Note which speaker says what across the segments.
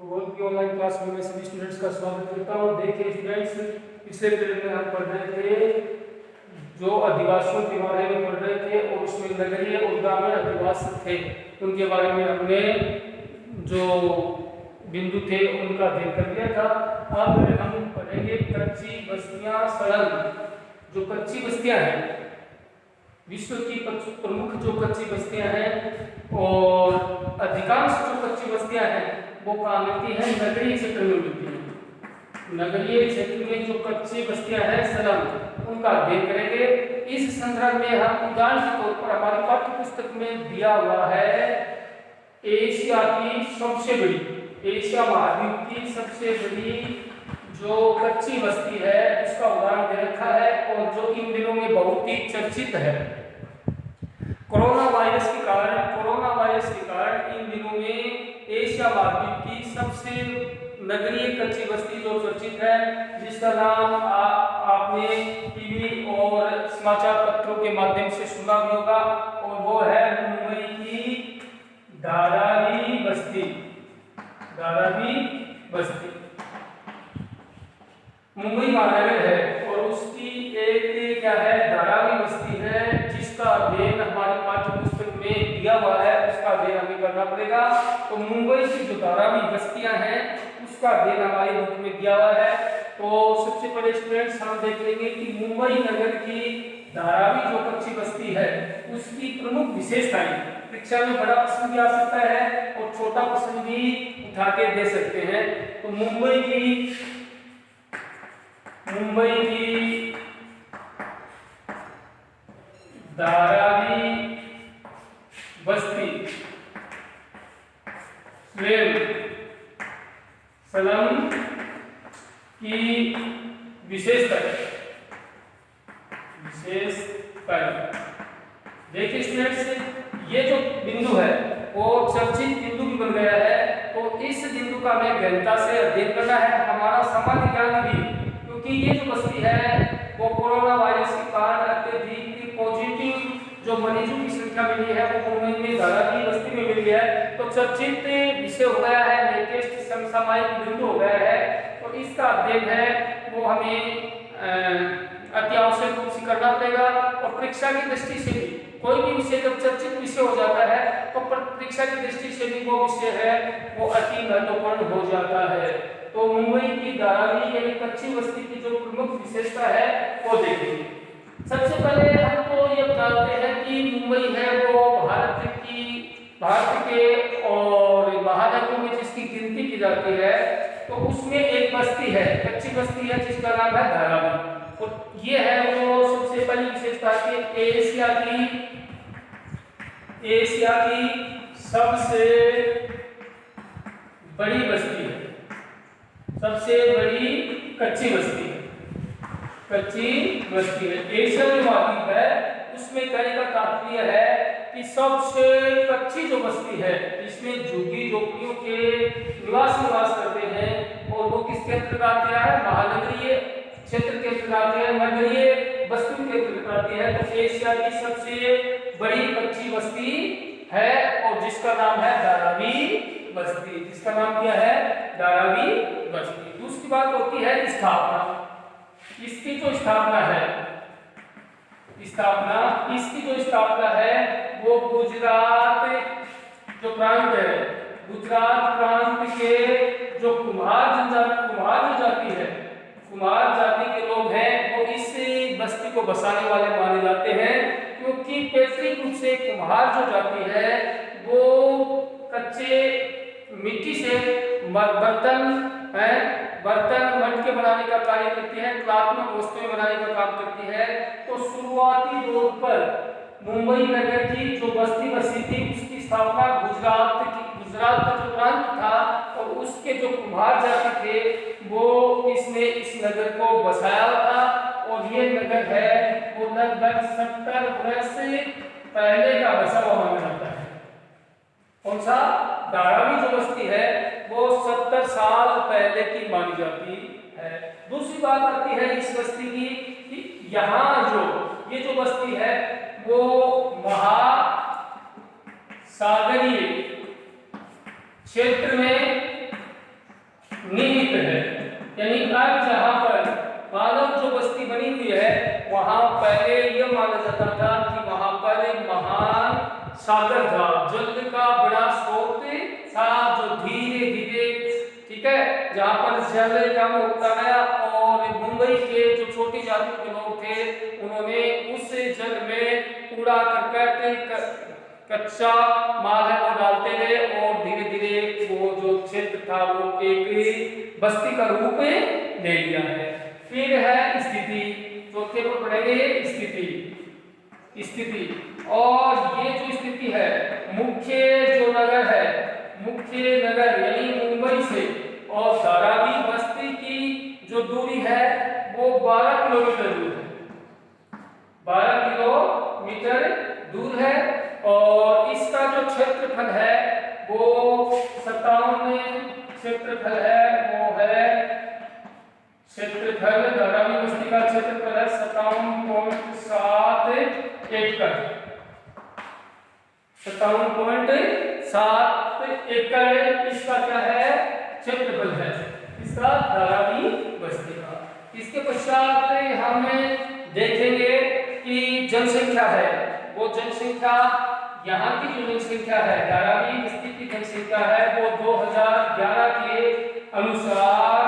Speaker 1: भूगोल की online class में मैं सभी स्टूडेंट्स का स्वागत करता हूँ। देखिए स्टूडेंट्स, पिछले पीरियड में हम पढ़ रहे थे, जो अधिवासियों के बारे में पढ़ रहे थे और उसमें नगरीय और ग्रामीण अधिवासी थे, उनके बारे में हमने जो बिंदु थे उनका अध्ययन कर लिया था। अब हम पढ़ेंगे कच्ची बस्तियां सड़क। जो कच्ची बस्तियां हैं, विश्व की प्रमुख जो कच्ची बस्तियां हैं और अधिकांश जो कच्ची बस्तियां हैं वो कहाँ मिलती है? नगरीय क्षेत्र में मिलती है। नगरीय क्षेत्र में जो कच्ची बस्तियां हैं सड़क, उनका अध्ययन करेंगे। इस संदर्भ में हम उदाहरण के तौर पर हमारी पाठ्य पुस्तक में दिया हुआ है एशिया की सबसे बड़ी, एशिया महाद्वीप की सबसे बड़ी जो कच्ची बस्ती है उसका उदाहरण दे रखा है और जो इन दिनों में बहुत ही चर्चित है। कोरोना वायरस के कारण इन दिनों में एशिया महाद्वीप की सबसे नगरीय कच्ची बस्ती जो चर्चित है, जिसका नाम आपने टीवी और समाचार पत्रों के माध्यम से सुना भी होगा, और वो है मुंबई की धारावी बस्ती। धारावी बस्ती मुंबई महानगर है और उसकी एक क्या है? धारावी बस्ती है, जिसका अध्ययन हमारे पाठ्य पुस्तक में दिया हुआ है, उसका अध्ययन हमें करना पड़ेगा। तो मुंबई की जो धारावी बस्तियां हैं उसका अध्ययन हमारे बुक में दिया हुआ है। तो सबसे पहले स्टूडेंट्स हम देख लेंगे कि मुंबई नगर की धारावी जो कच्ची बस्ती है उसकी प्रमुख विशेषताएं। परीक्षा में बड़ा प्रश्न भी आ सकता है और छोटा प्रश्न भी उठा के दे सकते हैं। तो मुंबई की धारावी बस्ती सलम की विशेषता। देखिए स्टूडेंट्स, ये जो बिंदु है वो चर्चित बिंदु भी बन गया है, तो इस बिंदु का हमें गहनता से अध्ययन करना है, हमारा सामान्य ज्ञान भी, क्योंकि ये जो बस्ती है वो कोरोना वायरस के कारण अत्यधिक पॉजिटिव जो मरीजों की संख्या मिली है वो मुंबई में धारावी बस्ती में मिली है। तो चर्चित विषय हो गया है, लेटेस्ट समसामयिक बिंदु हो गया है, तो इसका अध्ययन है वो हमें अति आवश्यक रूप से करना पड़ेगा। और परीक्षा की दृष्टि से भी कोई भी विषय जब चर्चित विषय हो जाता है तो परीक्षा की दृष्टि से भी वो विषय है वो अति महत्वपूर्ण हो जाता है। तो मुंबई की धारावी यानी कच्ची बस्ती की जो प्रमुख विशेषता है वो देखेंगे। सबसे पहले हम तो ये जानते हैं कि मुंबई है वो भारत के और महानगरों में जिसकी गिनती की जाती है, तो उसमें एक बस्ती है, कच्ची बस्ती है, जिसका नाम है धारावी। और ये है वो सबसे पहली विशेषता कि एशिया की सबसे बड़ी बस्ती है, सबसे बड़ी कच्ची बस्ती है। एशिया जो महाद्वीप है उसमें कहने का तात्पर्य है कि सबसे कच्ची जो बस्ती है, इसमें झुग्गी झोपड़ियों के निवास करते हैं, और वो किस क्षेत्र का आती है? महानगरीय क्षेत्र के अंतर्गत आती है, नगरीय बस्तियों के अंतर्गत आती है। तो एशिया की सबसे बड़ी कच्ची बस्ती है और जिसका नाम है धारावी बस्ती। जिसका नाम क्या है? धारावी बस्ती। दूसरी बात होती है स्थापना। इसकी जो स्थापना है वो गुजरात जो प्रांत है, गुजरात प्रांत के जो कुम्हार जाति के लोग हैं वो इस बस्ती को बसाने वाले माने जाते हैं, क्योंकि पैतृक रूप से कुम्हार जो जाति है वो कच्चे मिट्टी से बर्तन मटके बनाने का कार्य करती है, कलात्मक वस्तुएं बनाने का काम करती है। तो शुरुआती दौर पर मुंबई नगर की जो बस्ती बसी थी उसकी स्थापना गुजरात का जो प्रांत था और उसके जो कुम्हार जाति थे वो इसने इस नगर को बसाया था। और ये नगर है वो लगभग 70 वर्ष पहले का बसा हुआ माना जाता है। कौन सा? धारावी जो बस्ती है वो 70 साल पहले की मानी जाती है। दूसरी बात आती है इस बस्ती की कि यहाँ ये जो बस्ती है वो महासागरीय क्षेत्र में बनी हुई है वहां पहले यह माना जाता था कि वहां पर महान सागर था, जल का बड़ा स्रोत था जो धीरे धीरे, ठीक है, जहां पर जल कम होता गया और मुंबई के जो छोटी जाति के लोग थे उन्होंने उस जल में कूड़ा करकट कच्चा माल है वो डालते गए और धीरे धीरे वो जो क्षेत्र था वो एक बस्ती का रूप ले लिया है। फिर है स्थिति, चौथे पर पढ़ेंगे स्थिति। और ये जो स्थिति है, मुख्य जो नगर है, मुख्य नगर यानी मुंबई से और धारावी बस्ती की जो दूरी है वो 12 किलोमीटर दूर है, 12 किलोमीटर दूर है। और इसका जो क्षेत्रफल है वो 57 क्षेत्रफल है, वो है क्षेत्रफल धारावी बस्ती का क्षेत्रफल है 57.7 एकड़, 57.7 एकड़ इसका क्या है क्षेत्रफल है, इसका धारावी बस्ती का। इसके पश्चात हम देखेंगे कि जनसंख्या है, वो जनसंख्या यहाँ की जो जनसंख्या है धारावी बस्ती की जनसंख्या है वो 2011 के अनुसार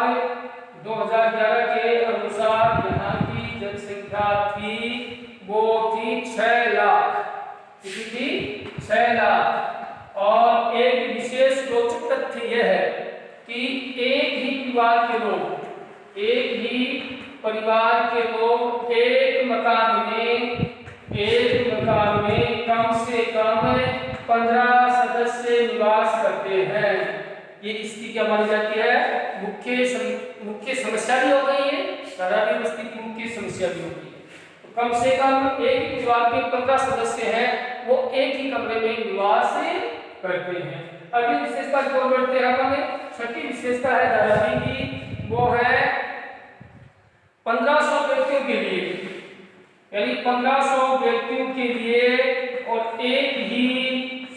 Speaker 1: यहाँ की जनसंख्या थी वो थी 6 लाख, कितनी थी 6 लाख। और एक विशेष रोचक तथ्य यह है कि एक ही परिवार के लोग एक मकान में कम से कम 15 सदस्य निवास करते हैं। ये इसकी क्या मानी जाती है, मुख्य समस्या भी हो गई है, धारावी बस्ती की मुख्य समस्या भी हो गई है। तो कम से कम एक परिवार के 15 सदस्य हैं वो एक ही कमरे में निवास करते हैं। अगली विशेषता की ओर बढ़ते हैं अपन, छठी विशेषता है धारावी की, वो है 1500 व्यक्तियों के लिए, यानी 1500 व्यक्तियों के लिए और एक ही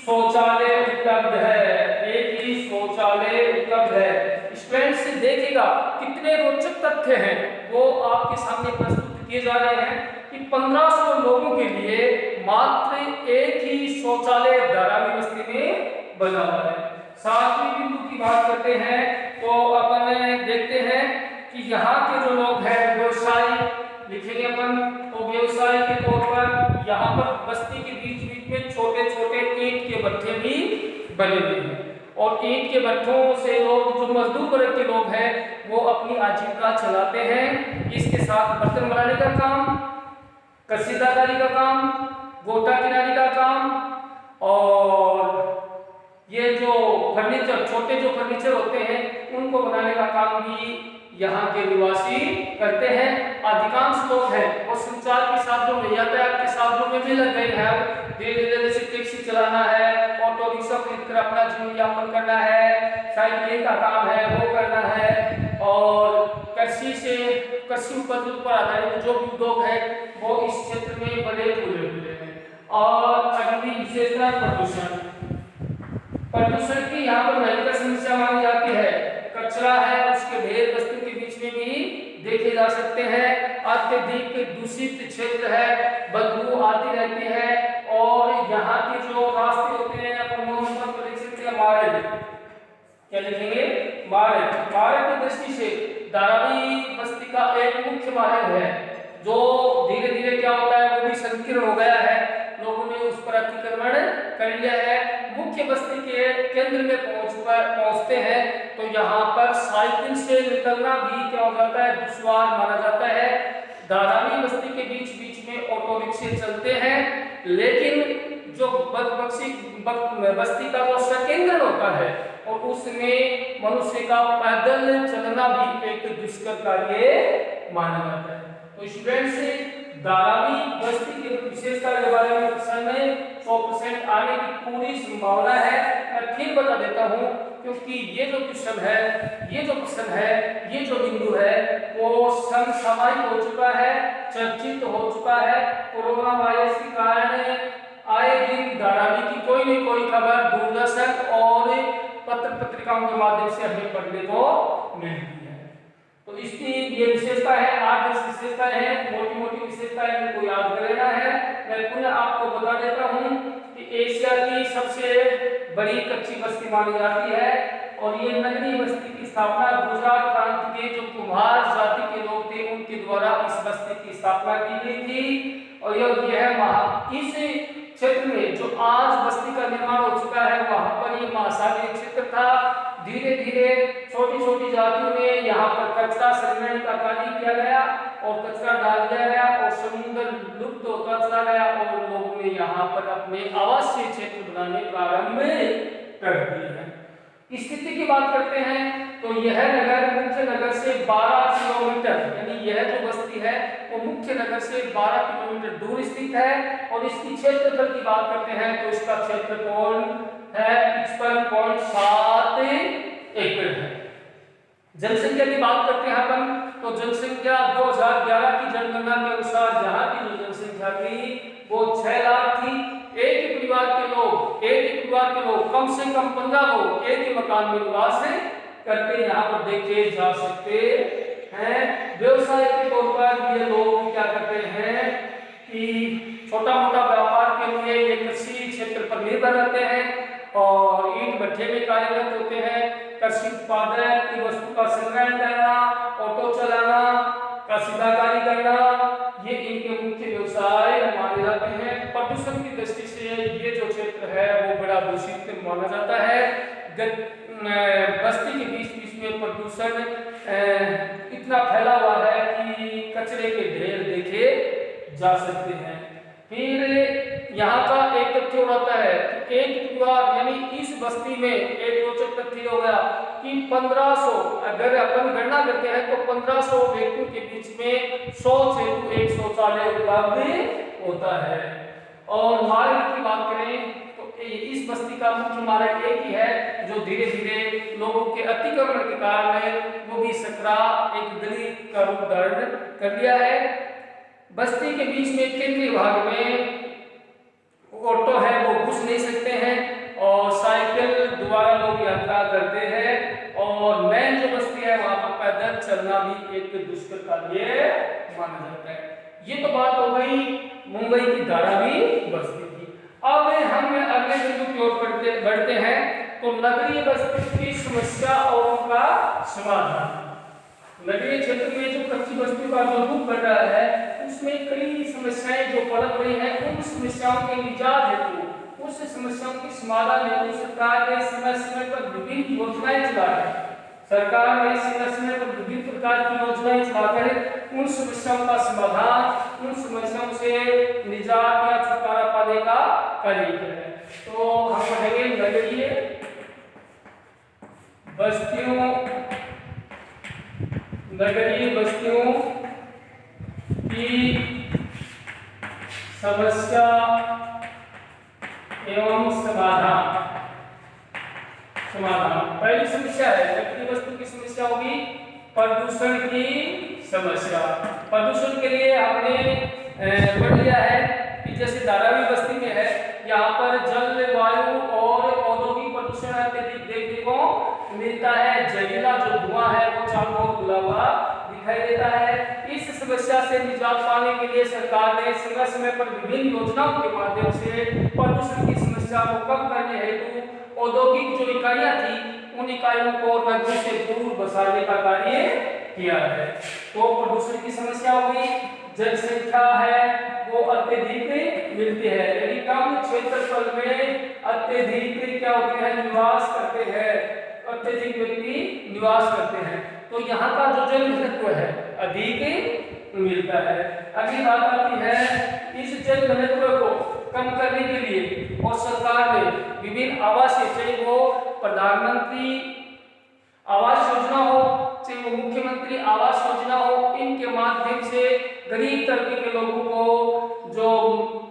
Speaker 1: शौचालय उपलब्ध है, एक ही शौचालय उपलब्ध है। स्टूडेंट्स देखिएगा कितने रोचक तथ्य हैं वो आपके सामने प्रस्तुत किए जा रहे हैं कि 1500 लोगों के लिए मात्र एक ही शौचालय धारावी बस्ती में बना हुआ है। सातवीं बिंदु की बात करते हैं तो अपन देखते हैं कि यहाँ के जो लोग हैं व्यवसाय लिखेंगे अपन, तो व्यवसाय के तौर पर यहाँ पर बस्ती के बीच बीच में छोटे छोटे ईंट के भट्ठे भी बने हुए हैं और ईंट के भट्ठों से लोग जो मजदूर वर्ग के लोग हैं वो अपनी आजीविका चलाते हैं। इसके साथ बर्तन बनाने का काम, कसीदाकारी का काम, गोटा किनारी का काम और ये जो फर्नीचर, छोटे जो फर्नीचर होते हैं उनको बनाने का काम भी यहाँ के निवासी करते हैं। अधिकांश लोग हैं वो संचार के साधनों में, यातायात के साधनों में भी लग गए हैं। धीरे धीरे जैसे टैक्सी चलाना है, ऑटो रिक्शा खरीद कर अपना जीवन यापन करना है, साइकिलिंग का काम है वो करना है और कृषि उपज पर आधारित जो भी उद्योग है वो इस क्षेत्र में बड़े खुले हुए हैं। और अगली विशेषता प्रदूषण की यहाँ पर भयंकर समस्या मानी जाती है। कचरा है, उसके ढेर बस्तियों के बीच में भी देखे जा सकते हैं। अत्यधिक दूषित क्षेत्र है, बदबू आती रहती है और यहाँ के जो रास्ते होते हैं मार्ग, क्या लिखेंगे मार्ग की दृष्टि से धारावी बस्ती का एक मुख्य मार्ग है जो धीरे धीरे क्या होता है वो भी संकीर्ण हो गया है, लोगों ने उस पर अतिक्रमण कर लिया है। मुख्य बस्ती के केंद्र में पहुंचते हैं तो यहाँ पर साइकिल से निकलना भी क्या हो जाता है, दुश्वार माना जाता है। धारावी बस्ती के बीच बीच में ऑटो रिक्शे चलते हैं, लेकिन जो बस्ती का जो संकेंद्रण होता है और उसमें मनुष्य का पैदल चलना भी एक दुष्कर कार्य माना जाता है। तो स्टूडेंट्स धारावी बस्ती की विशेषता के बारे में प्रश्न में 100% आने की पूरी संभावना है। मैं फिर बता देता हूँ क्योंकि ये जो प्रश्न है, ये जो बिंदु है वो समसामयिक हो चुका है, चर्चित हो चुका है। कोरोना वायरस के कारण आए दिन धारावी की कोई न कोई खबर दूरदर्शन और पत्र पत्रिकाओं के माध्यम से हमें पढ़ने को मिलती है। तो इसकी ये विशेषता है, 8-10 विशेषताएं हैं, मोटी मोटी विशेषताएं इनको याद कर लेना है। मैं पुनः आपको बता देता हूँ कि एशिया की सबसे बड़ी कच्ची बस्ती मानी जाती है और ये नगरीय बस्ती की स्थापना गुजरात प्रांत के जो कुम्हार जाति के लोग थे उनके द्वारा इस बस्ती की स्थापना की गई थी। और यह इस क्षेत्र में जो आज बस्ती का निर्माण हो चुका है वहां पर ये महासागरीय क्षेत्र था। धीरे धीरे छोटी छोटी जातियों ने यहाँ पर कचरा संग्रहण का कार्य किया गया और कचरा डाल दिया गया और समुद्र लुप्त होता चला गया और लोगों ने यहाँ पर अपने आवासीय क्षेत्र बनाने प्रारंभ कर दिए हैं। स्थिति की बात करते हैं तो यह नगर मुख्य नगर से 12 किलोमीटर, यानी यह जो बस्ती है वो मुख्य नगर से 12 किलोमीटर दूर स्थित है। और इसकी क्षेत्रफल की बात करते हैं तो इसका क्षेत्रफल है 55.7 एकड़ है। जनसंख्या की बात करते हैं अपन तो जनसंख्या 2011 की जनगणना के अनुसार यहाँ की जो जनसंख्या थी वो 6 लाख थी। एक ही परिवार के लोग कम से कम 15 लोग एक ही मकान में निवास करते यहाँ पर देखे जा सकते हैं। व्यवसाय के तौर पर ये लोग क्या करते हैं कि छोटा मोटा व्यापार के लिए ये कृषि क्षेत्र पर निर्भर रहते हैं और ईंट भट्ठे में कार्यरत होते हैं। कृषि उत्पादन की वस्तु का संग्रहण करना, ऑटो चलाना, कशीदाकारी करना, ये इनके मुख्य व्यवसाय माने जाते हैं। प्रदूषण की दृष्टि से ये जो क्षेत्र है वो बड़ा दूषित माना जाता है। बस्ती के बीच में प्रदूषण इतना फैला हुआ है कि कचरे के ढेर देखे जा सकते हैं। फिर यहाँ का एक तथ्य होता है कि एक परिवार यानी इस बस्ती में एक रोचक तथ्य हो गया कि 1500, अगर अपन गणना करते हैं तो 1500 व्यक्तियों के बीच में 100 से एक शौचालय उपलब्ध होता है। और मार्ग की बात करें तो इस बस्ती का मुख्य मार्ग एक ही है जो धीरे धीरे लोगों के अतिक्रमण के कारण वो भी सकरा एक गली का रूप धारण कर लिया है। बस्ती के बीच में केंद्रीय भाग में ऑटो है वो घुस नहीं सकते हैं और साइकिल द्वारा लोग यात्रा करते हैं और मेन जो बस्ती है वहां पर पैदल चलना भी एक दुष्कर कार्य माना जाता है। ये तो बात हो गई मुंबई की धारावी बस्ती की। अब हम अगले बिंदु की ओर बढ़ते हैं तो नगरीय बस्ती की समस्या और उनका समाधान। नगरीय क्षेत्र में जो कच्ची बस्ती का जो रूप बढ़ रहा है उसमें कई समस्याएं जो पनप रही हैं, उन समस्याओं के निजात हेतु, उस समस्याओं के समाधान हेतु सरकार ने समय समय पर विभिन्न योजनाएं चलाई। सरकार ने समय समय पर विभिन्न प्रकार की योजनाएं चलाकर उन समस्याओं का समाधान, उन समस्याओं से निजात या छुटकारा पाने का कार्य किया है। तो हम पढ़ेंगे नगरीय बस्तियों की समस्या एवं समाधान। पहली समस्या है नगरीय बस्तियों की समस्या होगी प्रदूषण की समस्या। प्रदूषण के लिए हमने पढ़ लिया है कि जैसे धारावी बस्ती में है यहाँ पर जल, वायु और औद्योगिक प्रदूषण अत्यधिक देखने को मिलता है। जहरीला जो धुआं है वो चारों ओर खुला हुआ दिखाई देता है। इस समस्या से निजात पाने के लिए सरकार ने समय समय पर विभिन्न योजनाओं के माध्यम से प्रदूषण की समस्या को कम करने हेतु औद्योगिक जो इकाइयां थी उन इकाइयों को नगरों से दूर बसाने का कार्य किया है। तो प्रदूषण की समस्या होगी, जनसंख्या है वो अत्यधिक मिलती है, यानी कम क्षेत्रफल में अत्यधिक क्या होते हैं निवास करते हैं, अत्यधिक व्यक्ति निवास करते हैं। तो यहाँ का जो जल घनत्व है अधिक मिलता है। अगली बात आती है इस जल घनत्व को कम करने के लिए और सरकार ने विभिन्न आवासीय, चाहे वो प्रधानमंत्री आवास योजना हो चाहे वो मुख्यमंत्री आवास योजना हो, इनके माध्यम से गरीब तबके के लोगों को जो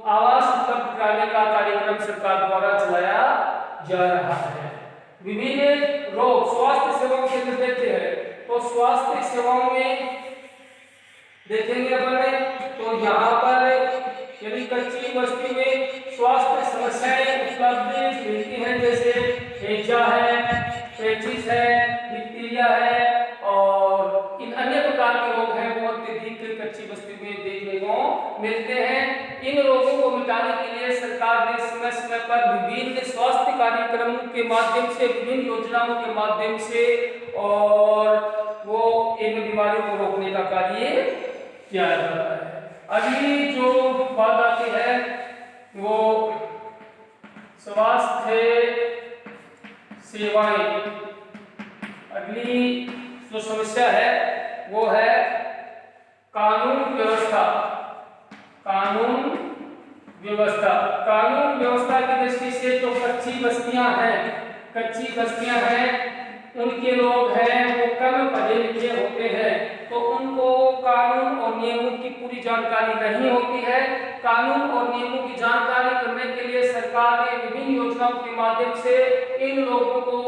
Speaker 1: आवास उपलब्ध कराने का कार्यक्रम सरकार द्वारा चलाया जा रहा है। विभिन्न रोग स्वास्थ्य सेवाओं के अंदर देखते हैं तो स्वास्थ्य सेवाओं में देखेंगे अपन तो यहाँ पर यदि कच्ची बस्ती में स्वास्थ्य समस्याएं उपलब्ध मिलती हैं, जैसे हैजा है, पेचिस है, डिप्थीरिया है और इन अन्य माध्यम से, विभिन्न योजनाओं के माध्यम से, और वो इन बीमारियों को रोकने का कार्य किया जाता है। अगली जो बात आती है वो स्वास्थ्य सेवाएं। अगली जो समस्या है वो है कानून व्यवस्था। कानून व्यवस्था, कानून व्यवस्था की दृष्टि से जो कच्ची बस्तियां हैं, उनके लोग हैं वो कम पढ़े लिखे होते हैं, तो उनको कानून और नियमों की पूरी जानकारी नहीं होती है। कानून और नियमों की जानकारी करने के लिए सरकार ने विभिन्न योजनाओं के माध्यम से इन लोगों को,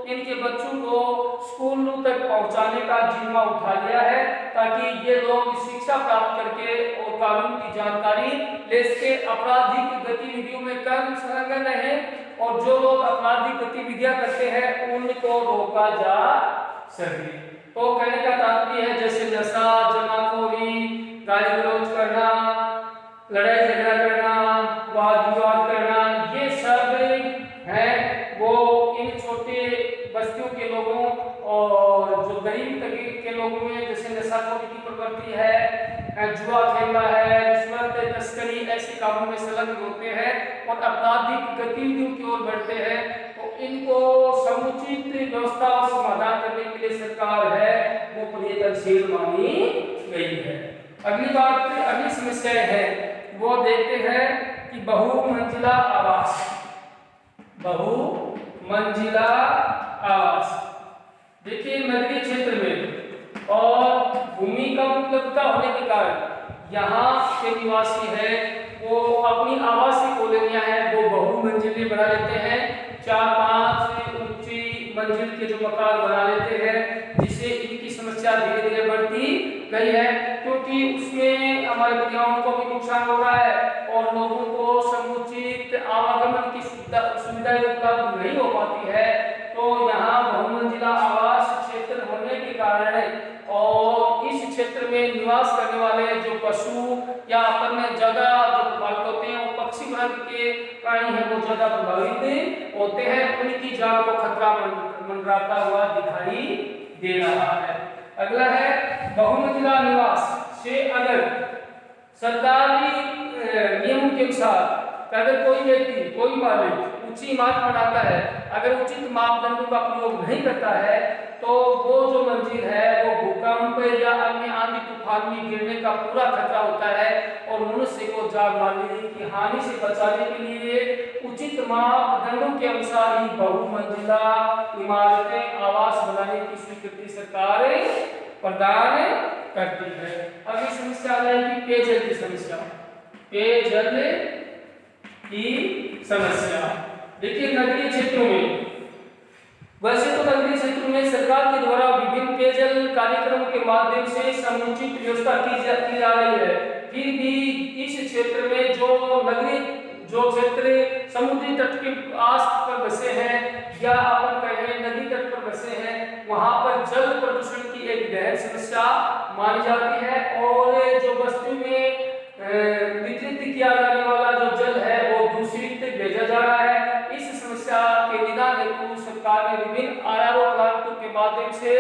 Speaker 1: इनके बच्चों को स्कूलों तक पहुंचाने का जिम्मा उठा लिया है, ताकि ये लोग शिक्षा प्राप्त करके और कानून की जानकारी ले सके, आपराधिक गतिविधियों में कम संलग्न रहें, और जो लोग आपराधिक गतिविधियां करते हैं उनको रोका जा सके। तो कहने का तात्पर्य है जैसे नशा, जमाखोरी, गाली गलौज करना, लड़ाई झगड़ा करना, वाद विवाद करना, ये सब है वो इन छोटे बस्तियों के लोगों और जो गरीब तबके के लोगों में, जैसे नशाखोरी की प्रवृत्ति है, जुआ खेलना है, रिश्वत तस्करी, ऐसे कामों में संलग्न होते हैं और आपराधिक गतिविधियों की ओर बढ़ते हैं, तो इनको समुचित व्यवस्था और समाधान करने के लिए सरकार है वो प्रयत्नशील मानी गई है। अगली समस्या है वो देखते हैं कि बहुमंजिला आवास। बहुमंजिला आवास देखिए, नगरीय क्षेत्र में और भूमि का उपलब्धता होने के कारण यहाँ के निवासी है वो अपनी आवासीय कॉलोनियां हैं वो बहुमंजिले बना लेते हैं, 4-5 ऊंची मंजिल के जो मकान बना लेते हैं, जिससे इनकी समस्या धीरे धीरे बढ़ती गई है, क्योंकि उसमें हमारे पर्यावरण को भी नुकसान हो रहा है और लोगों को समुचित आवागमन की सुविधाएं उपलब्ध नहीं हो पाती है। तो यहाँ बहुमंजिला आवास क्षेत्र होने के कारण और इस क्षेत्र में निवास करने वाले जो पशु या अपन ज्यादा जो प्रभावित होते हैं, वो पक्षी वर्ग के प्राणी हैं वो ज्यादा प्रभावित होते हैं, उनकी जान को खतरा मंडराता हुआ दिखाई दे रहा है। अगला है बहुमंजिला निवास से अगर सरकारी नियमों के अनुसार अगर कोई व्यक्ति, कोई मालिक ऊंची इमारत बनाता है, अगर उचित मापदंडों का प्रयोग नहीं करता है, तो वो जो मंजिल है वो भूकंप या अन्य आंधी तूफान में गिरने का पूरा खतरा होता है और मनुष्य को जान मालने की हानि से बचाने के लिए उचित मापदंडों के अनुसार ही बहुमंजिला इमारतें, आवास बनाने की स्वीकृति सरकार प्रदान करती है। अब ये समस्या आ जाएगी पेयजल की समस्या। पेयजल की समस्या देखिए, नगरीय क्षेत्रों में, वैसे तो नगरीय क्षेत्रों में सरकार के द्वारा विभिन्न पेयजल कार्यक्रमों के माध्यम से समुचित व्यवस्था की जा रही है, फिर भी इस क्षेत्र में जो क्षेत्र समुद्री तट के आस पर बसे हैं या अपन कहें नदी तट पर बसे हैं, वहां पर जल प्रदूषण की एक गहन समस्या मानी जाती है और जो बस्ती में वितरित किया जाने वाला जो जल है वो दूषित भेजा जा रहा है। इस समस्या के निदान हेतु सरकार ने विभिन्न आरआरओ प्लांटों के माध्यम से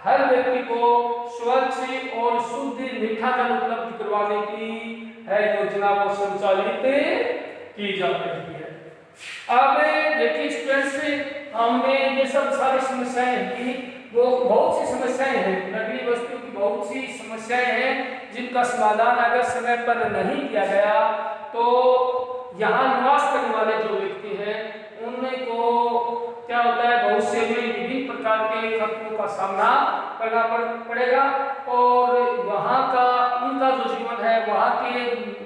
Speaker 1: हर व्यक्ति को स्वच्छ और शुद्ध मीठा जल उपलब्ध करवाने की है योजना को संचालित की जा रही है। अब देखिए स्टूडेंट्स, हमने ये सब सारी समस्याएं की, वो बहुत सी समस्याएं हैं, नगरीय बस्तियों की बहुत सी समस्याएं हैं जिनका समाधान अगर समय पर नहीं किया गया तो यहाँ निवास करने वाले जो व्यक्ति हैं उनको क्या होता है, भविष्य में विभिन्न प्रकार के खतरों का सामना करना पड़ेगा और वहाँ का उनका जो जीवन है, वहाँ के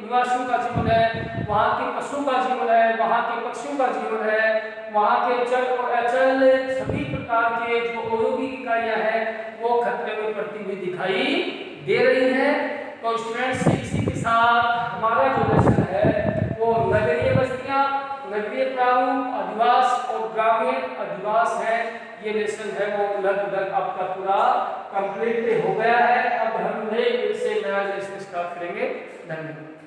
Speaker 1: निवासियों का जीवन है, वहाँ के पशुओं का जीवन है, वहाँ के पक्षियों का जीवन है, वहाँ के चल और अचल सभी प्रकार के जो औद्योगिक इकाइयाँ हैं वो खतरे में पड़ती हुई दिखाई दे रही है। तो स्टूडेंट्स, इसी के साथ हमारा जो लेसन है वो नगरीय बस्तियाँ, नगरीय प्रारूप, अधिवास और ग्रामीण अधिवास है, ये लेसन है वो लगभग आपका पूरा कंप्लीट हो गया है। अब हम नए से नया लेसन स्टार्ट करेंगे। धन्यवाद।